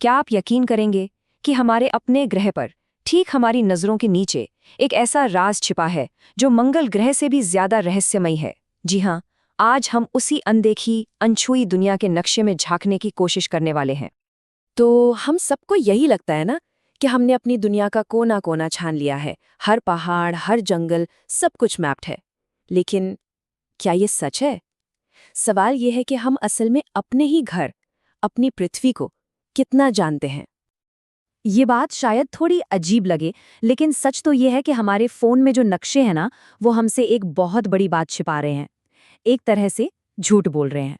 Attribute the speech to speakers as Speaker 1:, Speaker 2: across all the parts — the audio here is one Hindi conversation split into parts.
Speaker 1: क्या आप यकीन करेंगे कि हमारे अपने ग्रह पर ठीक हमारी नज़रों के नीचे एक ऐसा राज छिपा है जो मंगल ग्रह से भी ज्यादा रहस्यमयी है। जी हाँ, आज हम उसी अनदेखी अनछुई दुनिया के नक्शे में झांकने की कोशिश करने वाले हैं।
Speaker 2: तो हम सबको यही लगता है ना कि हमने अपनी दुनिया का कोना कोना छान लिया है। हर पहाड़, हर जंगल, सब कुछ मैप्ड है। लेकिन क्या ये सच है? सवाल ये है कि हम असल में अपने ही घर, अपनी पृथ्वी को कितना जानते हैं।
Speaker 1: ये बात शायद थोड़ी अजीब लगे, लेकिन सच तो ये है कि हमारे फ़ोन में जो नक्शे हैं ना, वो हमसे एक बहुत बड़ी बात छिपा रहे हैं। एक तरह से झूठ बोल रहे हैं।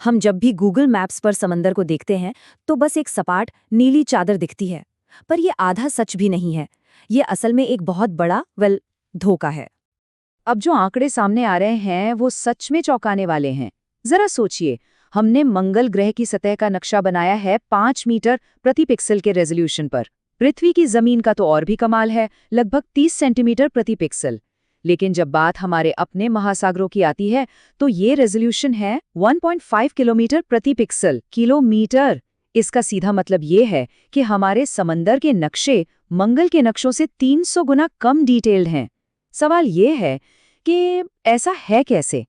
Speaker 1: हम जब भी गूगल मैप्स पर समंदर को देखते हैं तो बस एक सपाट नीली चादर दिखती है, पर ये आधा सच भी नहीं है। ये असल में एक बहुत बड़ा धोखा है। अब जो आंकड़े सामने आ रहे हैं वो सच में चौंकाने वाले हैं। जरा सोचिए, हमने मंगल ग्रह की सतह का नक्शा बनाया है 5 मीटर प्रति पिक्सल के रेजोल्यूशन पर। पृथ्वी की जमीन का तो और भी कमाल है, लगभग 30 सेंटीमीटर प्रति पिक्सल। लेकिन जब बात हमारे अपने महासागरों की आती है तो ये रेजोल्यूशन है 1.5 किलोमीटर प्रति पिक्सल। किलोमीटर! इसका सीधा मतलब ये है कि हमारे समंदर के नक्शे मंगल के नक्शों से 300 गुना कम डिटेल्ड हैं। सवाल ये है कि ऐसा है कैसे?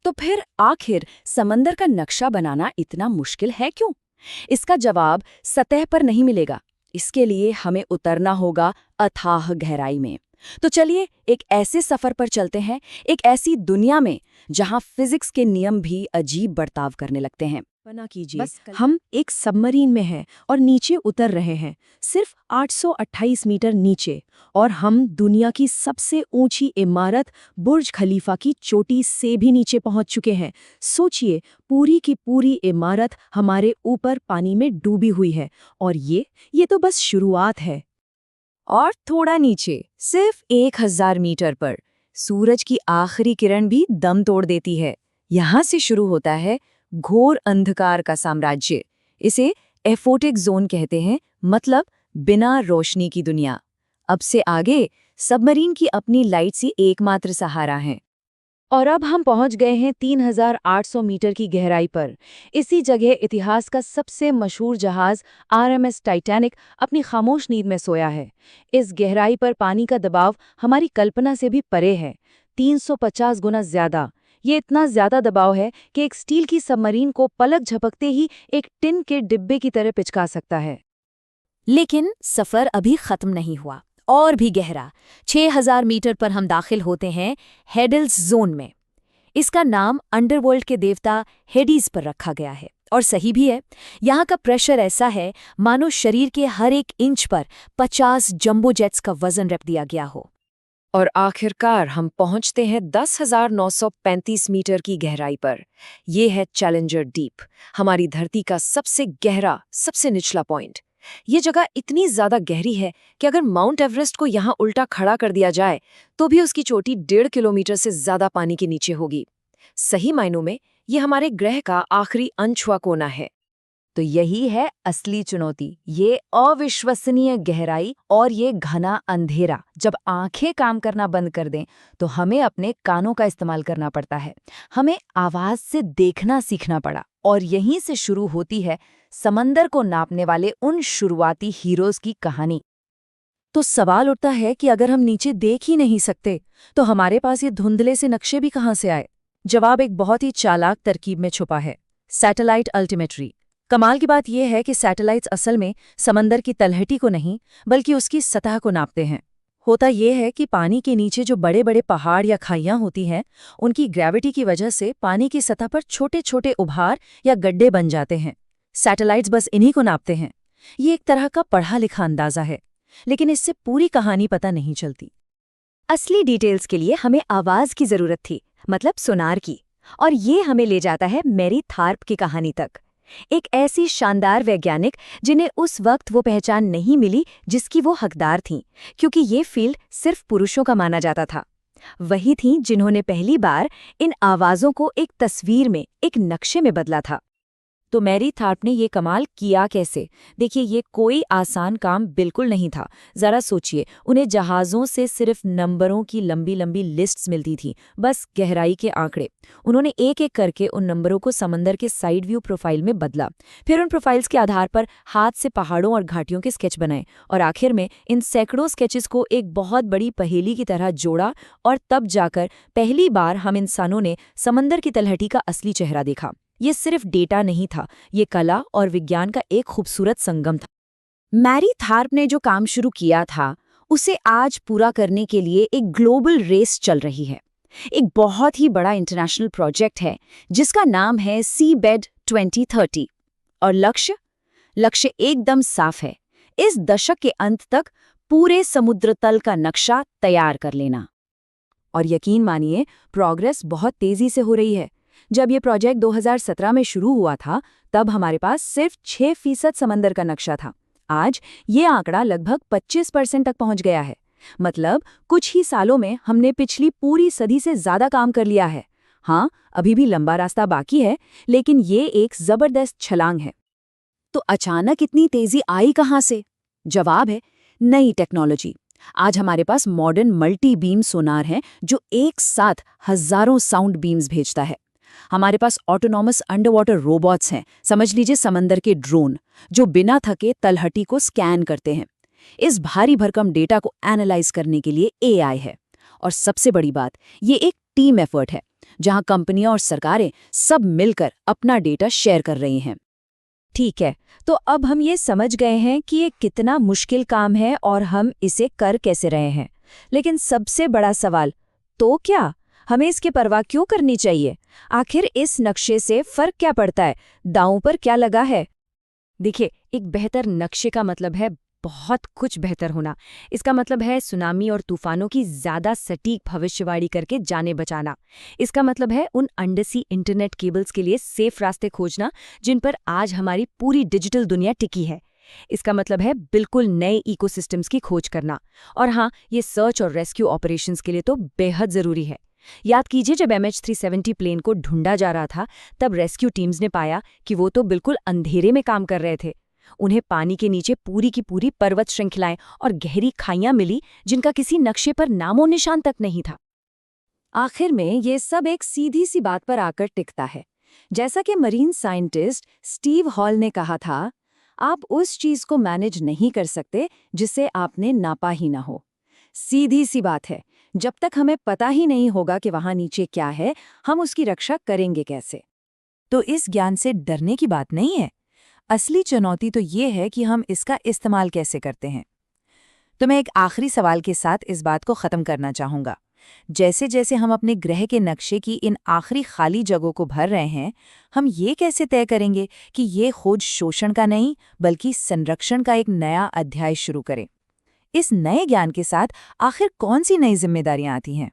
Speaker 2: तो फिर आखिर समंदर का नक्शा बनाना इतना मुश्किल है क्यों? इसका जवाब सतह पर नहीं मिलेगा। इसके लिए हमें उतरना होगा अथाह गहराई में। तो चलिए एक ऐसे सफर पर चलते हैं, एक ऐसी दुनिया में जहां फिजिक्स के नियम भी अजीब बर्ताव करने लगते हैं।
Speaker 1: बना कीजिए, हम एक सबमरीन में हैं और नीचे उतर रहे हैं, सिर्फ 828 मीटर नीचे, और हम दुनिया की सबसे ऊंची इमारत बुर्ज खलीफा की चोटी से भी नीचे पहुंच चुके हैं। सोचिए, पूरी की पूरी इमारत हमारे ऊपर पानी में डूबी हुई है, और ये तो बस शुरुआत है। और थोड़ा नीचे, सिर्फ 1000 मीटर पर, सूरज की आखिरी किरण भी दम तोड़ देती है। यहाँ से शुरू होता है घोर अंधकार का साम्राज्य। इसे एफोटिक जोन कहते हैं, मतलब बिना रोशनी की दुनिया। अब से आगे सबमरीन की अपनी लाइट से एकमात्र सहारा है। और अब हम पहुंच गए हैं 3800 मीटर की गहराई पर। इसी जगह इतिहास का सबसे मशहूर जहाज आरएमएस टाइटैनिक अपनी खामोश नींद में सोया है। इस गहराई पर पानी का दबाव हमारी कल्पना से भी परे है, 350 गुना ज्यादा। ये इतना ज्यादा दबाव है कि एक स्टील की सबमरीन को पलक झपकते ही एक टिन के डिब्बे की तरह पिचका सकता है।
Speaker 2: लेकिन सफर अभी खत्म नहीं हुआ, और भी गहरा। 6000 मीटर पर हम दाखिल होते हैं हेडल्स जोन में। इसका नाम अंडरवर्ल्ड के देवता हेडीज पर रखा गया है, और सही भी है। यहाँ का प्रेशर ऐसा है मानो शरीर के हर एक इंच पर 50 जंबो जेट्स का वजन रख दिया गया हो।
Speaker 1: और आखिरकार हम पहुंचते हैं 10,935 मीटर की गहराई पर। यह है चैलेंजर डीप, हमारी धरती का सबसे गहरा, सबसे निचला पॉइंट। ये जगह इतनी ज्यादा गहरी है कि अगर माउंट एवरेस्ट को यहाँ उल्टा खड़ा कर दिया जाए तो भी उसकी चोटी 1.5 किलोमीटर से ज्यादा पानी के नीचे होगी। सही मायनों में ये हमारे ग्रह का आखिरी अनछुआ कोना है। तो यही है असली चुनौती, ये अविश्वसनीय गहराई और ये घना अंधेरा। जब आंखें काम करना बंद कर दें तो हमें अपने कानों का इस्तेमाल करना पड़ता है। हमें आवाज से देखना सीखना पड़ा, और यहीं से शुरू होती है समंदर को नापने वाले उन शुरुआती हीरोज की कहानी। तो सवाल उठता है कि अगर हम नीचे देख ही नहीं सकते तो हमारे पास ये धुंधले से नक्शे भी कहाँ से आए? जवाब एक बहुत ही चालाक तरकीब में छुपा है, सैटेलाइट अल्टीमेट्री। कमाल की बात यह है कि सैटेलाइट्स असल में समंदर की तलहटी को नहीं बल्कि उसकी सतह को नापते हैं। होता यह है कि पानी के नीचे जो बड़े बड़े पहाड़ या खाइयां होती हैं, उनकी ग्रेविटी की वजह से पानी की सतह पर छोटे छोटे उभार या गड्ढे बन जाते हैं। सैटेलाइट्स बस इन्हीं को नापते हैं। ये एक तरह का पढ़ा लिखा अंदाजा है, लेकिन इससे पूरी कहानी पता नहीं चलती। असली डिटेल्स के लिए हमें आवाज की जरूरत थी, मतलब सोनार की। और ये हमें ले जाता है मैरी थार्प की कहानी तक। एक ऐसी शानदार वैज्ञानिक जिन्हें उस वक्त वो पहचान नहीं मिली जिसकी वो हकदार थीं, क्योंकि ये फील्ड सिर्फ पुरुषों का माना जाता था। वही थीं जिन्होंने पहली बार इन आवाज़ों को एक तस्वीर में, एक नक्शे में बदला था।
Speaker 2: तो मैरी थार्प ने ये कमाल किया कैसे? देखिए, ये कोई आसान काम बिल्कुल नहीं था। जरा सोचिए, उन्हें जहाज़ों से सिर्फ नंबरों की लंबी लंबी लिस्ट्स मिलती थी, बस गहराई के आंकड़े। उन्होंने एक एक करके उन नंबरों को समंदर के साइड व्यू प्रोफाइल में बदला, फिर उन प्रोफाइल्स के आधार पर हाथ से पहाड़ों और घाटियों के स्केच बनाए, और आखिर में इन सैकड़ों स्केचेस को एक बहुत बड़ी पहेली की तरह जोड़ा, और तब जाकर पहली बार हम इंसानों ने समंदर की तलहटी का असली चेहरा देखा। ये सिर्फ डेटा नहीं था, ये कला और विज्ञान का एक खूबसूरत संगम था।
Speaker 1: मैरी थार्प ने जो काम शुरू किया था, उसे आज पूरा करने के लिए एक ग्लोबल रेस चल रही है। एक बहुत ही बड़ा इंटरनेशनल प्रोजेक्ट है जिसका नाम है सीबेड 2030। और लक्ष्य एकदम साफ है, इस दशक के अंत तक पूरे समुद्र तल का नक्शा तैयार कर लेना।
Speaker 2: और यकीन मानिए, प्रोग्रेस बहुत तेजी से हो रही है। जब ये प्रोजेक्ट 2017 में शुरू हुआ था, तब हमारे पास सिर्फ 6% समंदर का नक्शा था। आज ये आंकड़ा लगभग 25% तक पहुंच गया है। मतलब कुछ ही सालों में हमने पिछली पूरी सदी से ज्यादा काम कर लिया है। हाँ, अभी भी लंबा रास्ता बाकी है, लेकिन ये एक जबरदस्त छलांग है।
Speaker 1: तो अचानक इतनी तेजी आई कहाँ से? जवाब है नई टेक्नोलॉजी। आज हमारे पास मॉडर्न मल्टी बीम सोनार है जो एक साथ हजारों साउंड बीम्स भेजता है। हमारे पास ऑटोनॉमस अंडर वाटर रोबोट्स हैं, समझ लीजिए समंदर के ड्रोन, जो बिना थके तलहटी को स्कैन करते हैं। इस भारी भरकम डेटा को एनालाइज करने के लिए एआई है। और सबसे बड़ी बात, ये एक टीम एफर्ट है, जहां कंपनियां और सरकारें सब मिलकर अपना डेटा शेयर कर रही हैं।
Speaker 2: ठीक है, तो अब हम ये समझ गए हैं कि ये कितना मुश्किल काम है और हम इसे कर कैसे रहे हैं। लेकिन सबसे बड़ा सवाल, तो क्या हमें इसकी परवाह क्यों करनी चाहिए? आखिर इस नक्शे से फर्क क्या पड़ता है? दांव पर क्या लगा है? देखिए, एक बेहतर नक्शे का मतलब है बहुत कुछ बेहतर होना। इसका मतलब है सुनामी और तूफानों की ज्यादा सटीक भविष्यवाणी करके जाने बचाना। इसका मतलब है उन अंडरसी इंटरनेट केबल्स के लिए सेफ रास्ते खोजना जिन पर आज हमारी पूरी डिजिटल दुनिया टिकी है। इसका मतलब है बिल्कुल नए इकोसिस्टम्स की खोज करना। और हाँ, ये सर्च और रेस्क्यू ऑपरेशंस के लिए तो बेहद जरूरी है। याद कीजिए, जब MH370 प्लेन को ढूंढा जा रहा था, तब रेस्क्यू टीम्स ने पाया कि वो तो बिल्कुल अंधेरे में काम कर रहे थे। उन्हें पानी के नीचे पूरी की पूरी पर्वत श्रृंखलाएं और गहरी खाइयां मिली जिनका किसी नक्शे पर नामो निशान तक नहीं था।
Speaker 1: आखिर में ये सब एक सीधी सी बात पर आकर टिकता है। जैसा कि मरीन साइंटिस्ट स्टीव हॉल ने कहा था, आप उस चीज को मैनेज नहीं कर सकते जिसे आपने नापा ही ना हो। सीधी सी बात है, जब तक हमें पता ही नहीं होगा कि वहां नीचे क्या है, हम उसकी रक्षा करेंगे कैसे?
Speaker 2: तो इस ज्ञान से डरने की बात नहीं है। असली चुनौती तो ये है कि हम इसका इस्तेमाल कैसे करते हैं। तो मैं एक आखिरी सवाल के साथ इस बात को ख़त्म करना चाहूँगा। जैसे जैसे हम अपने ग्रह के नक्शे की इन आखिरी खाली जगहों को भर रहे हैं, हम ये कैसे तय करेंगे कि ये खोज शोषण का नहीं, बल्कि संरक्षण का एक नया अध्याय शुरू करें? इस नए ज्ञान के साथ आखिर कौन सी नई जिम्मेदारियां आती हैं?